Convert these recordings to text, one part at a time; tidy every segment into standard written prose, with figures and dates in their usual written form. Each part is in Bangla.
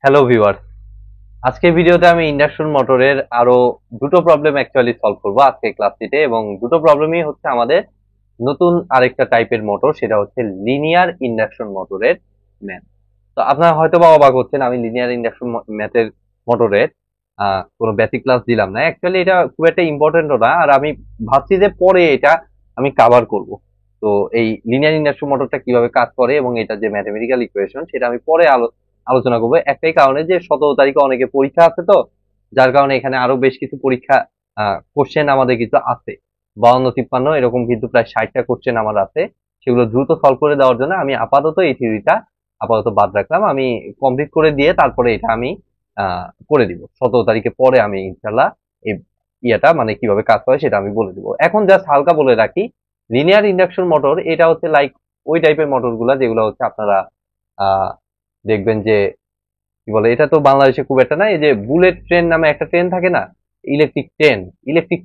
হ্যালো ভিউয়ার্স, আজকের ভিডিওতে আমি ইন্ডাকশন মোটরের আরো দুটো প্রবলেম অ্যাকচুয়ালি সলভ করব আজকে ক্লাসটিতে। এবং দুটো প্রবলেমই হচ্ছে আমাদের নতুন আরেকটা টাইপের মোটর, সেটা হচ্ছে লিনিয়ার ইন্ডাকশন মোটরের ম্যাথ। তো আপনারা হয়তো বা অবাক হচ্ছেন, আমি লিনিয়ার ইন্ডাকশন ম্যাথের মোটরের কোনো বেসিক ক্লাস দিলাম না। অ্যাকচুয়ালি এটা খুব একটা ইম্পর্টেন্টও না, আর আমি ভাবছি যে পরে এটা আমি কাভার করব। তো এই লিনিয়ার ইন্ডাকশন মোটরটা কিভাবে কাজ করে এবং এটা যে ম্যাথমেটিক্যাল ইকুয়েশন, সেটা আমি পরে আলোচনা করবো। একটাই কারণে যে 17 তারিখে অনেকে পরীক্ষা আছে, তো যার কারণে এখানে আরো বেশ কিছু পরীক্ষা কোশ্চেন আমাদের কিন্তু আছে। 52, 53 এরকম কিন্তু প্রায় 60টা কোশ্চেন আমার আছে। সেগুলো দ্রুত সলভ করে দেওয়ার জন্য আমি আপাতত এই থিওরিটা আপাতত বাদ রাখলাম। আমি কমপ্লিট করে দিয়ে তারপরে এটা আমি করে দিব 17 তারিখে। পরে আমি ইনশাল্লাহ এই ইয়েটা মানে কিভাবে কাজ করে সেটা আমি বলে দিব। এখন জাস্ট হালকা বলে রাখি, লিনিয়ার ইন্ডাকশন মোটর এটা হচ্ছে লাইক ওই টাইপের মোটর গুলা যেগুলো হচ্ছে আপনারা আহ দেখবেন যে কি বলে, এটা তো বাংলাদেশে খুব একটা না, এই যে বুলেট ট্রেন নামে একটা ট্রেন থাকে না, ইলেকট্রিক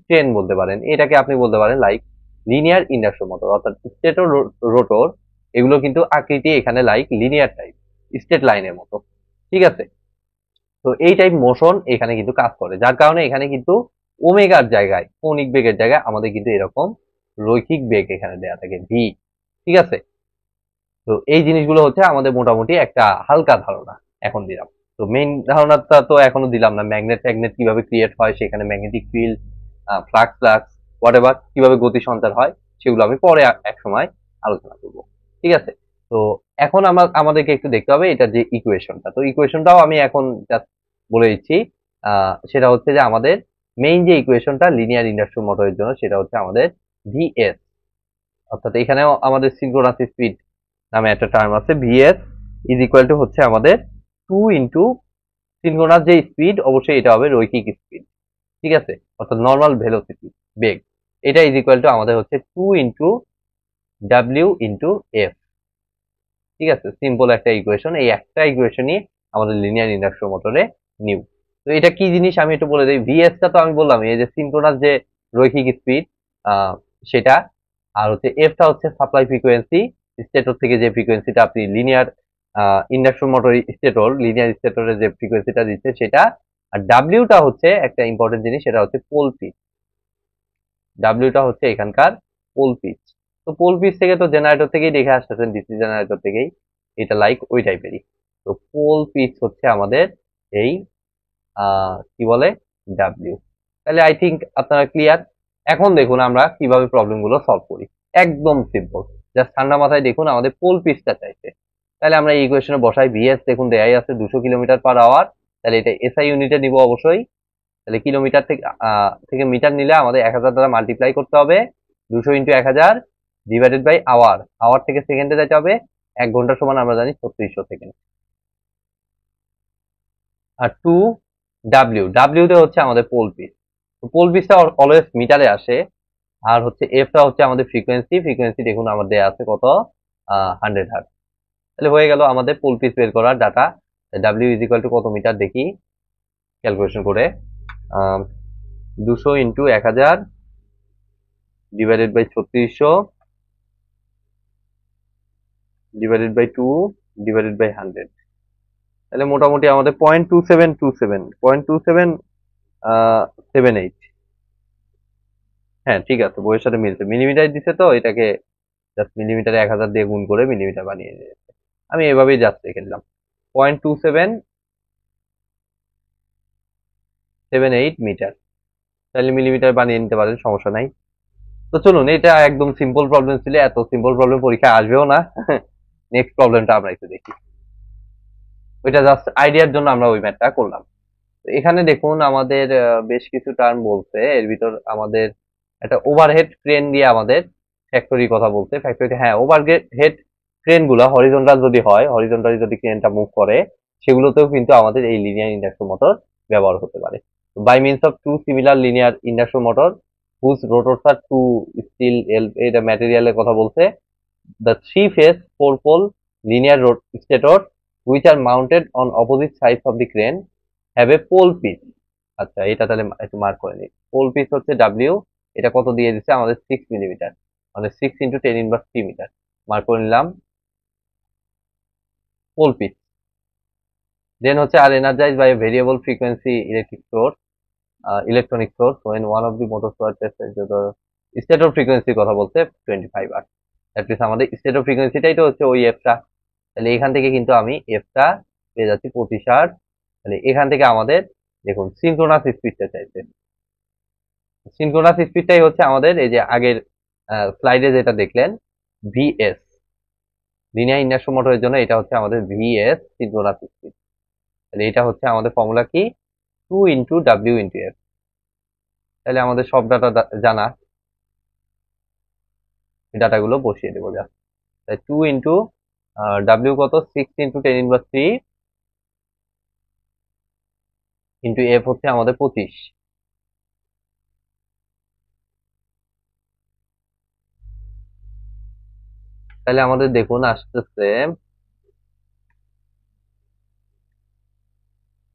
ট্রেন বলতে পারেন এটাকে, আপনি বলতে পারেন লাইক লিনিয়ার ইন্ডাকশন মোটর। অর্থাৎ স্টেটর রোটর এগুলো কিন্তু আকৃতি এখানে লাইক লিনিয়ার টাইপ, স্ট্রেট লাইনের মতো। ঠিক আছে, তো এই টাইপ মোশন এখানে কিন্তু কাজ করে, যার কারণে এখানে কিন্তু ওমেগার জায়গায়, কৌণিক বেগের জায়গায় আমাদের কিন্তু এরকম রৈখিক বেগ এখানে দেয়া থাকে ভি। ঠিক আছে, তো এই জিনিসগুলো হচ্ছে আমাদের মোটামুটি একটা হালকা ধারণা এখন দিলাম। তো মেইন ধারণাটা তো এখনো দিলাম না, ম্যাগনেট ট্যাগনেট কিভাবে ক্রিয়েট হয়, সেখানে magnetic field, flux whatever কিভাবে গতি সঞ্চার হয়, সেগুলো আমি পরে এক সময় আলোচনা করব। ঠিক আছে, তো এখন আমাদেরকে একটু দেখতে হবে এটার যে ইকুয়েশনটা। তো ইকুয়েশনটাও আমি এখন জাস্ট বলে দিচ্ছি। সেটা হচ্ছে যে আমাদের মেইন যে ইকুয়েশনটা লিনিয়ার ইন্ডাকশন মোটরের জন্য, সেটা হচ্ছে আমাদের ভিএস। অর্থাৎ এখানেও আমাদের সিনক্রোনাস স্পিড নামে একটা টার্ম আছে। ভিএস ইজ ইকুয়াল টু হচ্ছে আমাদের 2 ইন্টু সিনক্রোনাস যে স্পিড, অবশ্যই এটা হবে রৈখিক স্পিড। ঠিক আছে, অর্থাৎ নর্মাল ভেলোসিটি, বেগ, এটা ইজ ইকুয়াল টু আমাদের হচ্ছে 2 ইন্টু ডাব্লিউ ইন্টু এফ। ঠিক আছে, সিম্পল একটা ইকুয়েশন। এই একটা ইকুয়েশনই আমাদের লিনিয়ার ইন্ডাকশন মোটরে নিউ। তো এটা কি জিনিস আমি একটু বলে দিই। ভিএস টা তো আমি বললাম এই যে সিনক্রোনাস যে রৈখিক স্পিড, সেটা। আর হচ্ছে এফ টা হচ্ছে সাপ্লাই ফ্রিকোয়েন্সি, স্টেটর থেকে যে ফ্রিকোয়েন্সিটা আপনি লিনিয়ার ইন্ডাকশন মোটর লিনিয়ার স্টেটরের যে ফ্রিকোয়েন্সিটা দিচ্ছে সেটা। আর ডাব্লিউ টা হচ্ছে একটা ইম্পর্টেন্ট জিনিস, সেটা হচ্ছে পোল পিচ। ডাব্লিউটা হচ্ছে এখানকার পোল পিচ। তো পোল পিচ থেকে তো জেনারেটর থেকেই দেখে আসতেছেন, ডিসি জেনারেটর থেকেই, এটা লাইক ওই টাইপেরই। তো পোল পিচ হচ্ছে আমাদের এই কি বলে ডাব্লিউ। তাহলে আই থিঙ্ক আপনারা ক্লিয়ার। এখন দেখুন আমরা কিভাবে প্রবলেম গুলো সলভ করি। একদম সিম্পল, জাস্ট ঠান্ডা মাথায় দেখুন আমাদের পোল পিচটা চাইছে। তাহলে আমরা এই ইকুয়েশনে বসাই। ভিএস দেখুন দেয়াই আছে 200 কিলোমিটার/আওয়ার। তাহলে এটা এসআই ইউনিটে নিব অবশ্যই। তাহলে কিলোমিটার থেকে মিটার নিলে আমাদের 1000 দ্বারা মাল্টিপ্লাই করতে হবে। 200 × 1000 ডিভাইডেড বাই আওয়ার। আওয়ার থেকে সেকেন্ডে যেতে হবে। 1 ঘন্টা সমান আমরা জানি 3600 সেকেন্ড। আর ডাব্লিউতে হচ্ছে আমাদের পোল পিচ। পোল পিচটা অলওয়েজ মিটারে আসে। আর হচ্ছে এফটা হচ্ছে আমাদের ফ্রিকোয়েন্সি দেখুন আমার দেয়া আছে কত, 100 হার্টজ। তাহলে হয়ে গেল আমাদের পোল পিচ বের করার data. W is equal to কত মিটার দেখি ক্যালকুলেশন করে। 200 × 1000 divided by 3600 divided by 2 divided by 100। তাহলে মোটামুটি আমাদের 0.2727 হ্যাঁ ঠিক আছে, বইয়ের সাথে মিলছে। মিলিমিটার দিছে, তো এটাকে জাস্ট মিলিমিটারে 1000 দিয়ে গুণ করে মিলিমিটার বানিয়ে দিয়েছে। আমি এভাবেই জাস্ট রেখে দিলাম 0.2778 মিটার। তাহলে মিলিমিটার বানিয়ে নিতে পারেন, সমস্যা নাই। তো চলুন, এটা একদম সিম্পল প্রবলেম ছিল, এত সিম্পল প্রবলেম পরীক্ষায় আসবেও না। নেক্সট প্রবলেমটা আমরা একটু দেখি। ওইটা জাস্ট আইডিয়ার জন্য আমরা ওই ম্যাথটা করলাম। তো এখানে দেখুন আমাদের বেশ কিছু টার্ম বলছে। এর ভিতর আমাদের একটা ওভারহেড ক্রেন দিয়ে আমাদের ফ্যাক্টরি কথা বলছে। ফ্যাক্টরিতে হ্যাঁ, ওভারহেড ক্রেন গুলা হরিজন্টাল যদি হয়, হরিজন্টালি যদি ক্রেনটা মুভ করে, সেগুলোতেও কিন্তু আমাদের এই লিনিয়ার ইন্ডাকশন মোটর ব্যবহার হতে পারে। By means of two similar linear induction motor whose rotors are two steel, এটা ম্যাটেরিয়ালের কথা বলছে। The three-phase four-pole linear stator which are mounted on opposite sides of the crane have a pole pitch। আচ্ছা, এটা তাহলে একটু মার্ক করে নিই। পোল পিচ হচ্ছে ডাব্লিউ, এটা কত দিয়ে দিচ্ছে আমাদের 6 মিলিমিটার, মানে 6 × 10⁻³ মিটার। মার্ক করে নিলাম পোল পিচ। দেন হচ্ছে are energise by variable frequency electric source, electronic source when one of the motor were tested stator ফ্রিকোয়েন্সির কথা বলছে 25 আর দ্যাট মিনস আমাদের স্টেটর ফ্রিকোয়েন্সিটাই তো হচ্ছে ওই এফটা। তাহলে এখান থেকে কিন্তু আমি এফটা পেয়ে যাচ্ছি 25 হার্টজ। তাহলে এখান থেকে আমাদের দেখুন সিনক্রোনাস স্পিডটা চাইছে। সিনক্রোনাস স্পিডটাই হচ্ছে আমাদের এই যে আগের স্লাইডে যেটা দেখলেন ভিএস, লিনিয়ার ইন্ডাকশন মোটরের জন্য এটা হচ্ছে আমাদের ভিএস সিনক্রোনাস স্পিড। তাহলে এটা হচ্ছে আমাদের ফর্মুলা কি 2 × W × F। তাহলে আমাদের সব ডাটা জানা, ডাটাগুলো বসিয়ে দেবো যা। তাই 2 × W কত 6 × 10⁻³ ইন্টু এফ হচ্ছে আমাদের 25। তাহলে আমাদের দেখুন আসতেছে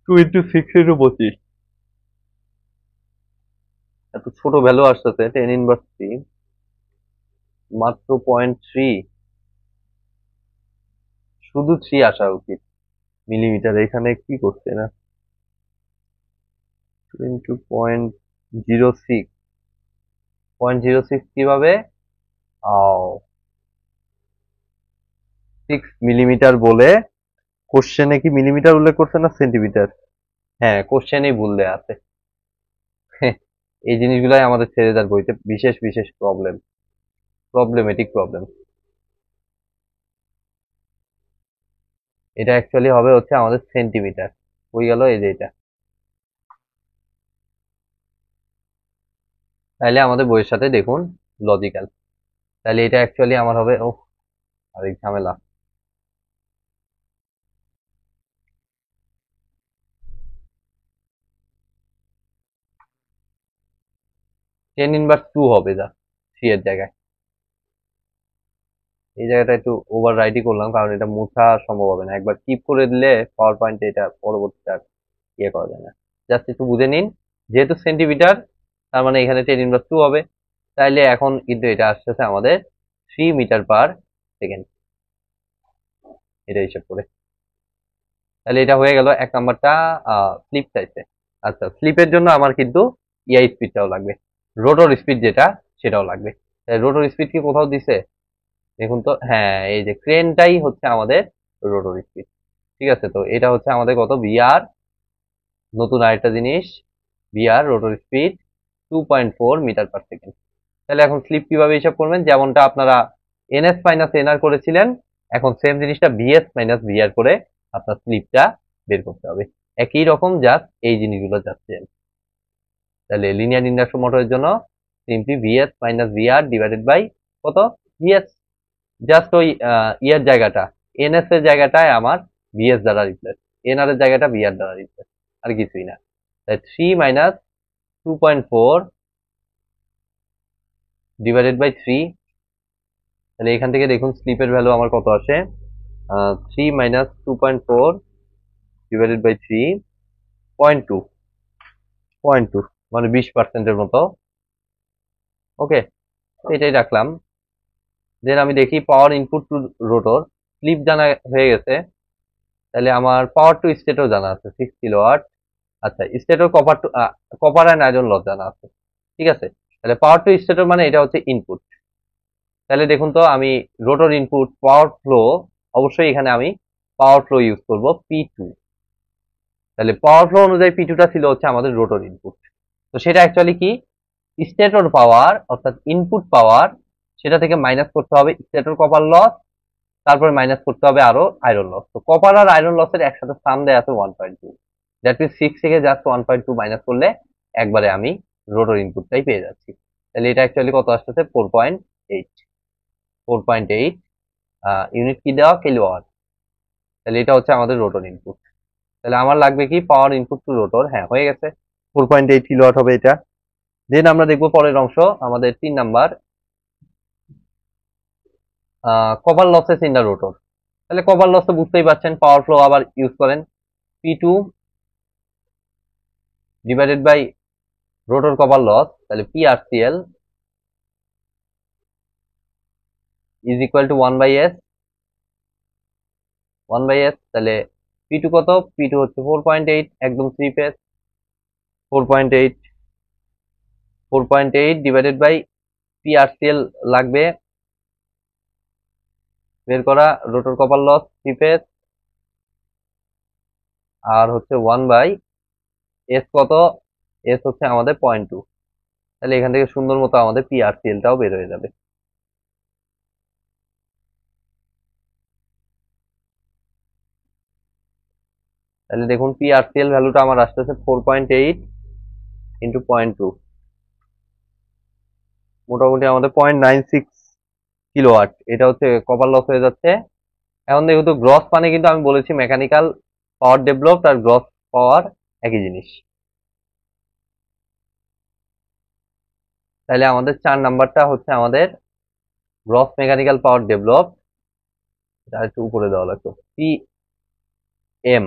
2 × 6 × 25। এত ছোট ভ্যালু আসতেছে 10⁻³ মাত্র 0.3, শুধু 3 আসা উচিত মিলিমিটার। এখানে কি করছে না 2 × 0.06, 0.06 কিভাবে 6 মিলিমিটার বলে কোশ্চেনে কি মিলিমিটার উল্লেখ করছে না সেন্টিমিটার? হ্যাঁ, কোশ্চেনেই ভুল দেয়া আছে। এই জিনিসগুলাই আমাদের ছেড়ে দেওয়ার বইতে বিশেষ বিশেষ প্রবলেমেটিক প্রবলেম। এটা অ্যাকচুয়ালি হবে হচ্ছে আমাদের সেন্টিমিটার। হয়ে গেল এই যে এটা। তাহলে আমাদের বইয়ের সাথে দেখুন লজিক্যাল। তাহলে এটা অ্যাকচুয়ালি আমার হবে ও আরেক ঝামেলা। tan−2 হবে যা 3 এর জায়গায়। এই জায়গাটা একটু ওভার রাইটই করলাম কারণ এটা মোছা সম্ভব হবে না। একবার টিপ করে দিলে পাওয়ার পয়েন্টে এটা পরবর্তীতে আর ইয়ে করা যায় না। জাস্ট একটু বুঝে নিন, যেহেতু সেন্টিমিটার তার মানে এখানে 10⁻² হবে। তাইলে এখন কিন্তু এটা আসতেছে আমাদের 3 মিটার/সেকেন্ড, এটা হিসাব করে। তাহলে এটা হয়ে গেল এক নাম্বারটা। স্লিপ চাইছে। আচ্ছা, স্লিপের জন্য আমার কিন্তু ইআই স্পিডটাও লাগবে, রোটর স্পিড যেটা সেটাও লাগবে। রোটর স্পিড কি কোথাও দিছে দেখুন তো? হ্যাঁ, এই যে ক্রেনটাই হচ্ছে আমাদের রোটর স্পিড। ঠিক আছে, তো এটা হচ্ছে আমাদের কত ভিআর। নতুন আরেকটা জিনিস ভিআর রোটর স্পিড 2.4 মিটার/সেকেন্ড। তাহলে এখন স্লিপ কিভাবে হিসাব করবেন? যেমনটা আপনারা এনএস মাইনাস এনআর করেছিলেন, এখন সেম জিনিসটা ভিএস মাইনাস ভিআর করে আপনার স্লিপটা বের করতে হবে। একই রকম, জাস্ট এই জিনিসগুলো যাচ্ছে। তাহলে লিনিয়ার ইন্ডাকশন মোটরের জন্য simply VS minus VR divided by কত ভিএস। জাস্ট ওই ইয়ের জায়গাটা এনএস এর জায়গাটায় আমার ভিএস দ্বারা রিপ্লেস, এনআর এর জায়গাটা ভিআর দ্বারা রিপ্লেস, আর কিছুই না। তাই 3 - 2.4 ডিভাইডেড বাই 3। তাহলে এখান থেকে দেখুন স্লিপের ভ্যালু আমার কত আসে, 3 - 2.4 ডিভাইডেড বাই 3 0.2, মানে 20%-এর মতো। ওকে, এটাই রাখলাম। দেন আমি দেখি power input to rotor, slip জানা হয়ে গেছে। তাহলে আমার পাওয়ার টু স্টেটর জানা আছে 6 কিলোওয়াট। আচ্ছা, stator copper and iron loss জানা আছে। ঠিক আছে, তাহলে পাওয়ার টু স্টেটর মানে এটা হচ্ছে ইনপুট। তাহলে দেখুন তো আমি রোটর ইনপুট পাওয়ার ফ্লো, অবশ্যই এখানে আমি পাওয়ার ফ্লো ইউজ করব P2। তাহলে পাওয়ার ফ্লো অনুযায়ী P2টা ছিল হচ্ছে আমাদের রোটর ইনপুট। তো সেটা অ্যাকচুয়ালি কি স্টেটর পাওয়ার অর্থাৎ ইনপুট পাওয়ার, সেটা থেকে মাইনাস করতে হবে স্টেটর কপার লস, তারপরে মাইনাস করতে হবে আরো আয়রন লস। তো কপার আর আয়রন লসের একসাথে সাম দেয়া আছে 1.2। দ্যাট মিনস 6 থেকে জাস্ট 1.2 মাইনাস করলে একবারে আমি রোটর ইনপুটটাই পেয়ে যাচ্ছি। তাহলে এটা অ্যাকচুয়ালি কত আসতেছে 4.8 ইউনিট কি দেওয়া কিলোওয়াট। তাহলে এটা হচ্ছে আমাদের রোটর ইনপুট। তাহলে আমার লাগবে কি পাওয়ার ইনপুট টু রোটর, হ্যাঁ হয়ে গেছে 4.8 কিলোওয়াট হবে এটা। দেন আমরা দেখবো পরের অংশ আমাদের 3 number, copper losses in the rotor. তাহলে কপার লস তো বুঝতেই পারছেন, পাওয়ার ফ্লো আবার ইউজ করেন P2 divided by rotor copper loss. তাহলে PRCL is equal to 1/S। তাহলে P2 কত? P2 হচ্ছে 4.8, একদম 3 ফেজ। 4.8 ডিভাইডেড বাই PRCL লাগবে বের করা, রোটর কপার লস 3 ফেজ, আর হচ্ছে 1 বাই এস কত? এস হচ্ছে আমাদের 0.2। তাহলে এখান থেকে সুন্দর মতো আমাদের PRCL-টাও বের হয়ে যাবে। তাহলে দেখুন PRCL ভ্যালুটা আমার আসতেছে 4.8 ইন্টু 0.2, মোটামুটি আমাদের 0.96 কিলোওয়াট। এটা হচ্ছে কপার লস হয়ে যাচ্ছে। এখন যেহেতু গ্রস মানে কিন্তু আমি বলেছি মেকানিক্যাল পাওয়ার ডেভেলপড আর গ্রস পাওয়ার একই জিনিস। তাহলে আমাদের 4 নাম্বারটা হচ্ছে আমাদের গ্রস মেকানিক্যাল পাওয়ার ডেভেলপড, এটা একটু উপরে দেওয়া লাগতো, PM,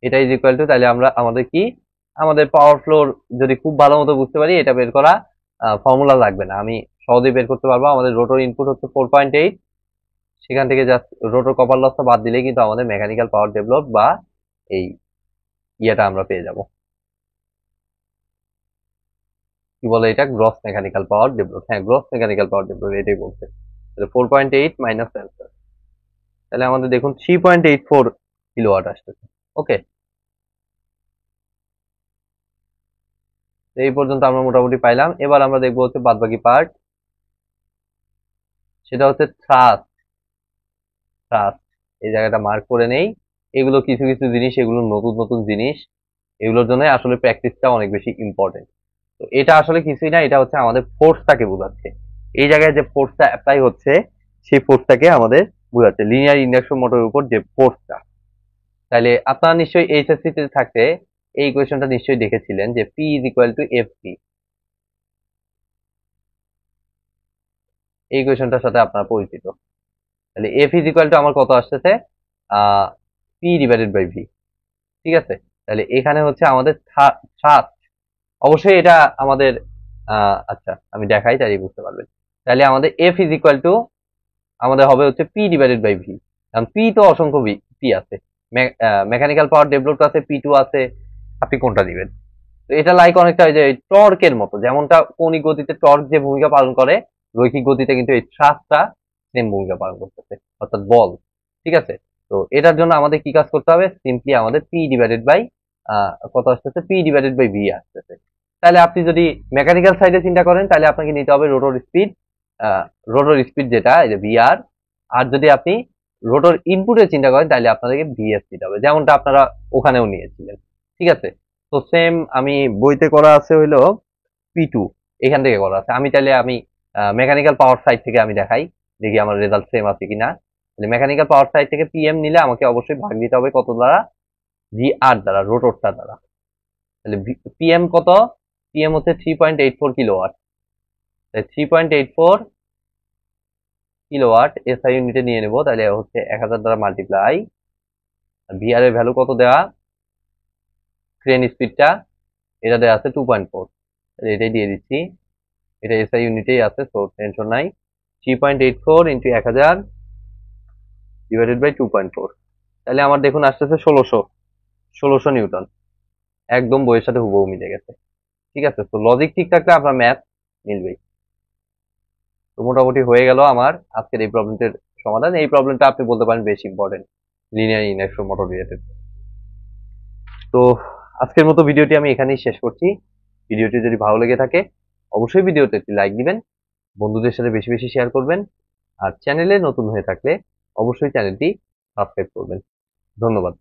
এটা ইজ ইকুয়াল টু, তাহলে আমরা আমাদের কি, আমাদের পাওয়ার ফ্লোর যদি খুব ভালো মতো বুঝতে পারি, এটা বের করা ফর্মুলা লাগবে না, আমি সহজেই বের করতে পারবো। আমাদের রোটর ইনপুট হচ্ছে 4.8, সেখান থেকে জাস্ট রোটর কপার লসটা বাদ দিলেই কিন্তু আমাদের মেকানিক্যাল পাওয়ার ডেভেলপ বা এই ইয়েটা আমরা পেয়ে যাব। কি বলে এটা? Gross mechanical power develop. হ্যাঁ, গ্রস মেকানিক্যাল পাওয়ার ডেভেলপ এটাই বলছে। 4.8 মাইনাস অ্যান্সার, তাহলে আমাদের দেখুন 3.84 কিলোওয়াট আসতেছে। ওকে, এই পর্যন্ত আমরা মোটামুটি পাইলাম। এবার আমরা দেখবো হচ্ছে বাদবাকি পার্ট, সেটা হচ্ছে থ্রাস্ট। থ্রাস্ট এই জায়গাটা মার্ক করে নেই। এগুলো কিছু কিছু জিনিস, এগুলো নতুন নতুন জিনিস, এগুলোর জন্য আসলে প্র্যাকটিসটা অনেক বেশি ইম্পর্টেন্ট। তো এটা আসলে কিছুই না, এটা হচ্ছে আমাদের ফোর্সটাকে বোঝাচ্ছে। এই জায়গায় যে ফোর্সটা অ্যাপ্লাই হচ্ছে, সেই ফোর্সটাকে আমাদের বোঝাচ্ছে, লিনিয়ার ইন্ডাকশন মোটরের উপর যে ফোর্সটা। তাহলে আপনারা নিশ্চয়ই এইচএসসি তে থাকতে এই ইকুয়েশনটা নিশ্চয়ই দেখেছিলেন যে P is equal two F P. এই ইকুয়েশনটার সাথে আপনারা পরিচিত। তাহলে এফ ইজ ইকুয়াল টু আমার কত আসতেছে? P divided by V. ঠিক আছে, তাহলে এখানে হচ্ছে আমাদের থ্রাস্ট, অবশ্যই এটা আমাদের আচ্ছা আমি দেখাই তাহলে বুঝতে পারবেন। তাহলে আমাদের এফ ইজ ইকুয়াল টু আমাদের হবে হচ্ছে পি ডিভাইডেড বাই ভি, কারণ পি তো অসংখ্য পি আছে, মেকানিক্যাল পাওয়ার ডেভেলপড আছে, P2 আছে, আপনি কোনটা দিবেন? তো এটা লাইক অনেকটা ওই যে টর্কের মতো, যেমনটা কৌণিক গতিতে টর্ক যে ভূমিকা পালন করে, রৈখিক গতিতে কিন্তু এই থ্রাস্টটা সেম ভূমিকা পালন করতেছে, অর্থাৎ বল। ঠিক আছে, তো এটার জন্য আমাদের কি কাজ করতে হবে? সিম্পলি আমাদের পি ডিভাইডেড বাই কত আসতেছে? পি ডিভাইডেড বাই ভি আসতেছে। তাহলে আপনি যদি মেকানিক্যাল সাইডে চিন্তা করেন, তাহলে আপনাকে নিতে হবে রোটর স্পিড, রোটর স্পিড যেটা এই যে ভিআর। আর যদি আপনি রোটর ইনপুটে চিন্তা করেন, তাহলে আপনাদেরকে ভিএস নিতে হবে, যেমনটা আপনারা ওখানেও নিয়েছিলেন। ঠিক আছে, তো সেম আমি বইতে করা আছে হইলো P2, এখান থেকে করা আছে। আমি চাইলে আমি মেকানিক্যাল পাওয়ার সাইড থেকে আমি দেখাই, দেখি আমার রেজাল্ট সেম আছে কিনা। মেকানিক্যাল পাওয়ার সাইড থেকে PM নিলে আমাকে অবশ্যই ভাগ দিতে হবে কত দ্বারা? VR দ্বারা, রোটরটা দ্বারা। তাহলে PM কত? PM হচ্ছে 3.84 কিলোওয়াট। 3.84 কিলোওয়াট এসআই ইউনিটে নিয়ে নেব, তাহলে হচ্ছে 1000 দ্বারা মাল্টিপ্লাই। ভিআর এর ভ্যালু কত দেওয়া? ক্রেন স্পিডটা এটা দেওয়া আছে 2.4, এটাই দিয়ে দিচ্ছি। এটা এসআই ইউনিটেই আছে, তো টেনশন নাই। 3.84 ইন্টু 1000 ডিভাইডেড বাই 2.4, তাহলে আমার দেখুন আসতেছে 1600 নিউটন। একদম বইয়ের সাথে হুবহু মিলে গেছে। ঠিক আছে, তো লজিক ঠিক থাকলে আপনার ম্যাথ মিলবেই। তো মোটামুটি হয়ে গেল আমার আজকের এই প্রবলেমটির সমাধান। এই প্রবলেমটা আপনি বলতে পারেন বেশ important, linear induction motor related. তো আজকের মতো ভিডিওটি আমি এখানেই শেষ করছি। ভিডিওটি যদি ভালো লেগে থাকে অবশ্যই ভিডিওতে একটি লাইক দিবেন, বন্ধুদের সাথে বেশি বেশি শেয়ার করবেন, আর চ্যানেলে নতুন হয়ে থাকলে অবশ্যই চ্যানেলটি সাবস্ক্রাইব করবেন। ধন্যবাদ।